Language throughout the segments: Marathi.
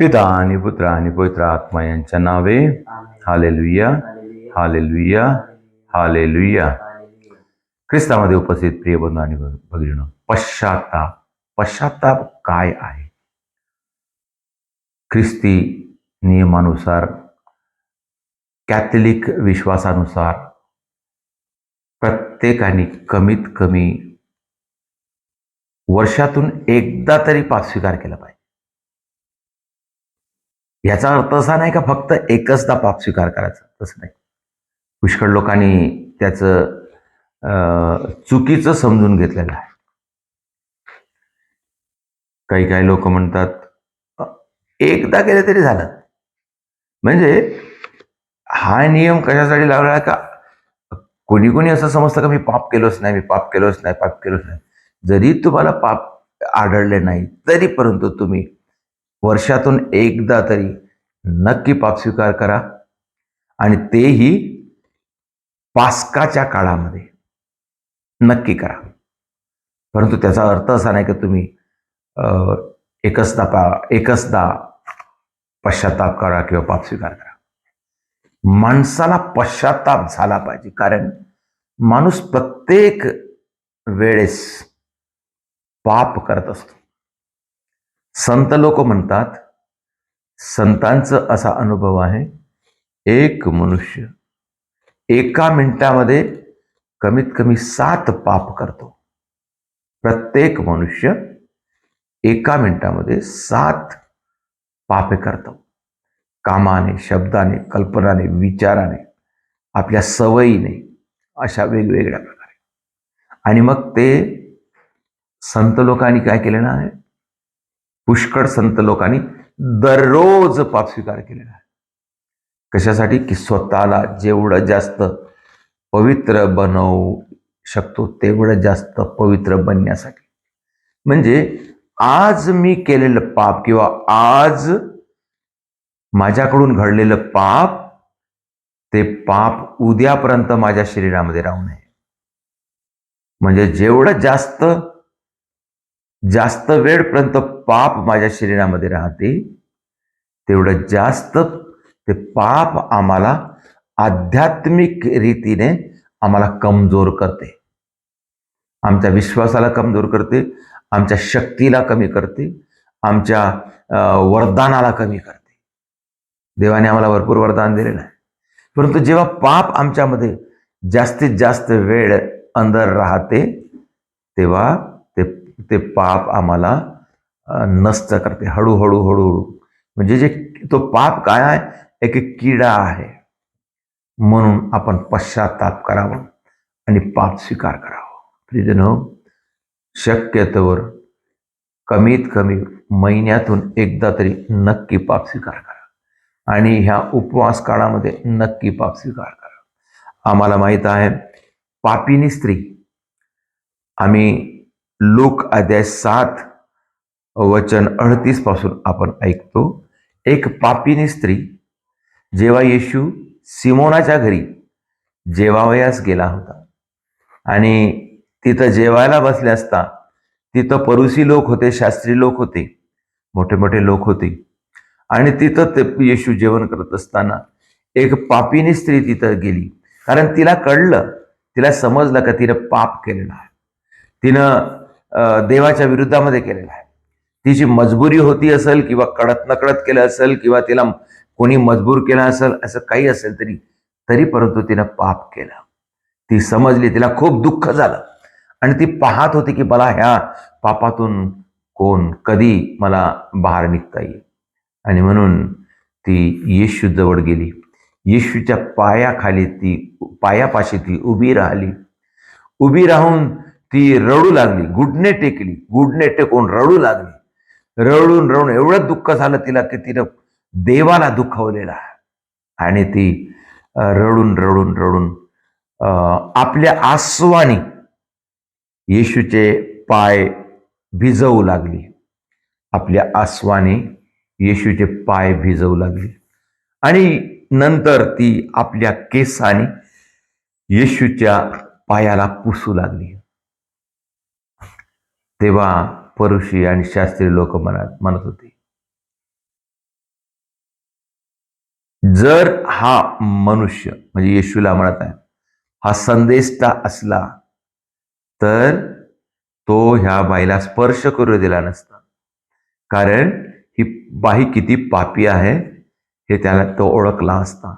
पिता आणि पुत्र आणि पवित्र आत्मा यांच्या नावे. Hallelujah, hallelujah, hallelujah. ख्रिस्तामध्ये उपस्थित प्रिय बंधू आणि भगिनींनो, पश्चाताप. पश्चाताप काय आहे? ख्रिस्ती नियमानुसार, कॅथलिक विश्वासानुसार प्रत्येकाने कमीत कमी वर्षातून एकदा तरी पाप स्वीकार केला पाहिजे. याचा अर्थ असा नाही का फक्त एकचदा पाप स्वीकार करायचा, तसं नाही. पुष्कळ लोकांनी त्याचं चुकीचं समजून घेतलेलं आहे. काही काही लोक म्हणतात एकदा केलं तरी झालं. म्हणजे हा नियम कशासाठी लावला का? कोणी कोणी असं समजतं का मी पाप केलोच नाही, मी पाप केलोच नाही, पाप केलोच नाही. जरी तुम्हाला पाप आढळले नाही तरी परंतु तुम्ही वर्षातून एकदा तरी नक्की पाप स्वीकार करा, आणि तेही पास्काच्या काळामध्ये नक्की करा. परंतु त्याचा अर्थ असा नाही की तुम्ही एकचदा पश्चाताप करा किंवा पाप स्वीकार करा. माणसाला पश्चाताप झाला पाहिजे, कारण माणूस प्रत्येक वेळेस पाप करत असतो. संत लोक म्हणतात, संतांचं असा अनुभव आहे, एक मनुष्य एका मिनिटामध्ये कमीत कमी 7 पाप करतो. प्रत्येक मनुष्य एका मिनिटामध्ये 7 पापे करतो. कामाने, शब्दाने, कल्पनाने, विचाराने, आपल्या सवयीने, अशा वेगवेगळ्या प्रकारे. आणि मग ते संत लोकांनी काय केलेलं आहे? पुष्कळ संत लोकांनी दररोज पाप स्वीकार केलेला आहे. कशासाठी? की स्वतःला जेवढं जास्त पवित्र बनवू शकतो तेवढं जास्त पवित्र बनण्यासाठी. म्हणजे आज मी केलेलं पाप किंवा आज माझ्याकडून घडलेलं पाप, ते पाप उद्यापर्यंत माझ्या शरीरामध्ये राहू नये. म्हणजे जेवढं जास्त वेळपर्यंत पाप माझ्या शरीरामध्ये राहते तेवढं जास्त ते पाप आम्हाला आध्यात्मिक रीतीने आम्हाला कमजोर करते. आमच्या विश्वासाला कमजोर करते, आमच्या शक्तीला कमी करते, आमच्या वरदानाला कमी करते. देवाने आम्हाला भरपूर वरदान दिलेलं आहे, परंतु जेव्हा पाप आमच्यामध्ये जास्तीत जास्त वेळ अंदर राहते तेव्हा ते पाप आम्हाला नष्ट करते हळूहळू हळूहळू. म्हणजे जे तो पाप काय आहे? एक किडा आहे. म्हणून आपण पश्चाताप करावं आणि पाप स्वीकार करावं. प्रियजनो, शक्यतोवर कमीत कमी महिन्यातून एकदा तरी नक्की पाप स्वीकार करा, आणि ह्या उपवास काळामध्ये नक्की पाप स्वीकार करा. आम्हाला माहित आहे, पापिनी स्त्री, आम्ही लूक अध्याय 7 वचन 38 पासून आपण ऐकतो. एक पापिनी स्त्री जेव्हा येशू सिमोनाच्या घरी जेवावयास गेला होता, आणि तिथं जेवायला बसले असता तिथं परुसी लोक होते, शास्त्री लोक होते, मोठे मोठे लोक होते. आणि तिथं ते येशू जेवण करत असताना एक पापिनी स्त्री तिथं गेली. कारण तिला कळलं, तिला समजलं का तिनं पाप केलेलं आहे, तिनं देवाच्या विरुद्धामध्ये केलेलं आहे. तिची मजबुरी होती असेल, किंवा कळत नकळत केलं असेल, किंवा तिला कोणी मजबूर केलं असेल, असं काही असेल तरी परंतु तिनं पाप केलं. ती समजली, तिला खूप दुःख झालं, आणि ती पाहत होती की मला ह्या पापातून कधी मला बाहेर निघता येईल. आणि म्हणून ती येशू जवळ गेली. येशूच्या पायापाशी ती उभी राहिली. उभी राहून ती रडू लागली, गुडणे टेकून रडू लागली. रडून एवढं दुःख झालं तिला की तिनं देवाला दुखावलेला. आणि ती रडून आपल्या आसवानी येशूचे पाय भिजवू लागली. आपल्या आसवानी येशूचे पाय भिजवू लागली, आणि नंतर ती आपल्या केसाने येशूच्या पायाला पुसू लागली. तेव्हा फरीसी आणि शास्त्री लोक म्हणत होते, जर हा मनुष्य म्हणजे येशूला म्हणत आहे हा संदेष्टा असला तर तो ह्या बाईला स्पर्श करू दिला नसता, कारण ही बाई किती पापी आहे हे त्याला तो ओळखला असता.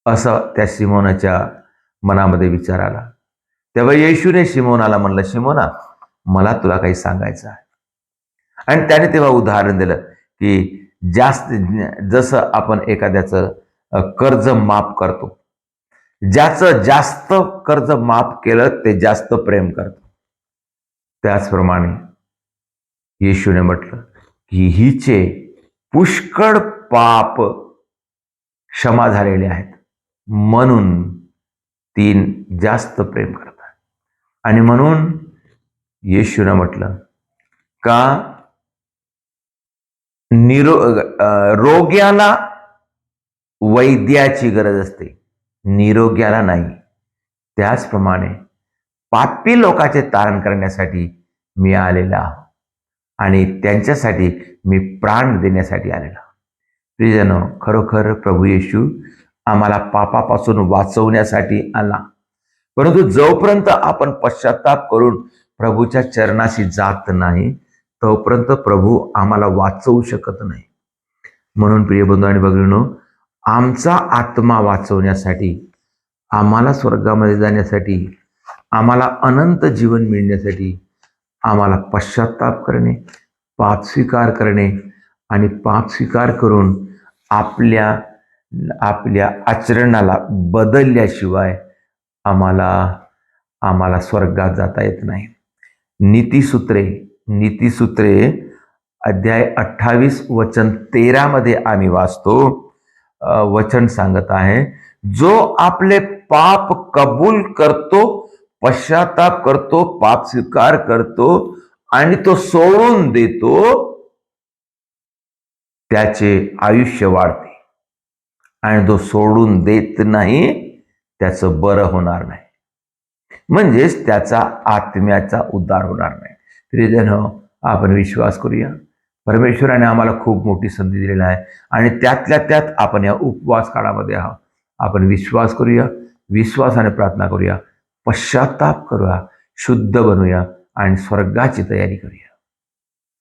असं त्या शिमोनाच्या मनामध्ये विचार आला. तेव्हा येशूने शिमोनाला म्हणलं, शिमोना मला तुला काही सांगायचं आहे. आणि त्याने तेव्हा उदाहरण दिलं की जास्त जसं आपण एखाद्याचं कर्ज माफ करतो, ज्याचं जास्त कर्ज माफ केलं ते जास्त प्रेम करतो, त्याचप्रमाणे येशूने म्हटलं की हिचे पुष्कळ पाप क्षमा झालेले आहेत म्हणून तीन जास्त प्रेम करतात. आणि म्हणून येशूने म्हटलं का रोग्याला वैद्याची गरज असते, निरोग्याला नाही. त्याचप्रमाणे पापी लोकांचे तारण करण्यासाठी मी आलेला आहो आणि त्यांच्यासाठी मी प्राण देण्यासाठी आलेला. प्रियजनो, खरोखर प्रभू येशू आम्हाला पापापासून वाचवण्यासाठी आला. परंतु जोपर्यंत आपण पश्चाताप करून प्रभूच्या चरणाशी जात नाही तोपर्यंत प्रभू आम्हाला वाचवू शकत नाही. म्हणून प्रिय बंधू आणि भगिनींनो, आमचा आत्मा वाचवण्यासाठी, आम्हाला स्वर्गामध्ये जाण्यासाठी, आम्हाला अनंत जीवन मिळण्यासाठी आम्हाला पश्चाताप करणे, पाप स्वीकार करणे आणि पाप स्वीकार करून आपल्या आचरणाला बदलल्याशिवाय आम्हाला स्वर्गात जाता येत नाही. नीतिसूत्रे अध्याय 28 वचन 13 मध्ये आम्ही वाचतो. वचन सांगत आहे, जो आपले पाप कबूल करतो, पश्चाताप करतो, पाप स्वीकार करतो आणि तो सोडून देतो, त्याचे आयुष्य वाढते. आणि जो सोडून देत नाही त्याचं बरं होणार नाही, म्हणजेच त्याचा आत्म्याचा उद्धार होणार नाही. प्रियजनो, आपण विश्वास करूया. परमेश्वराने आम्हाला खूप मोठी संधी दिलेली आहे आणि त्यातल्या त्यात आपण या उपवास काळामध्ये आहोत. आपण विश्वास करूया, विश्वासाने प्रार्थना करूया, पश्चाताप करूया, शुद्ध बनूया आणि स्वर्गाची तयारी करूया.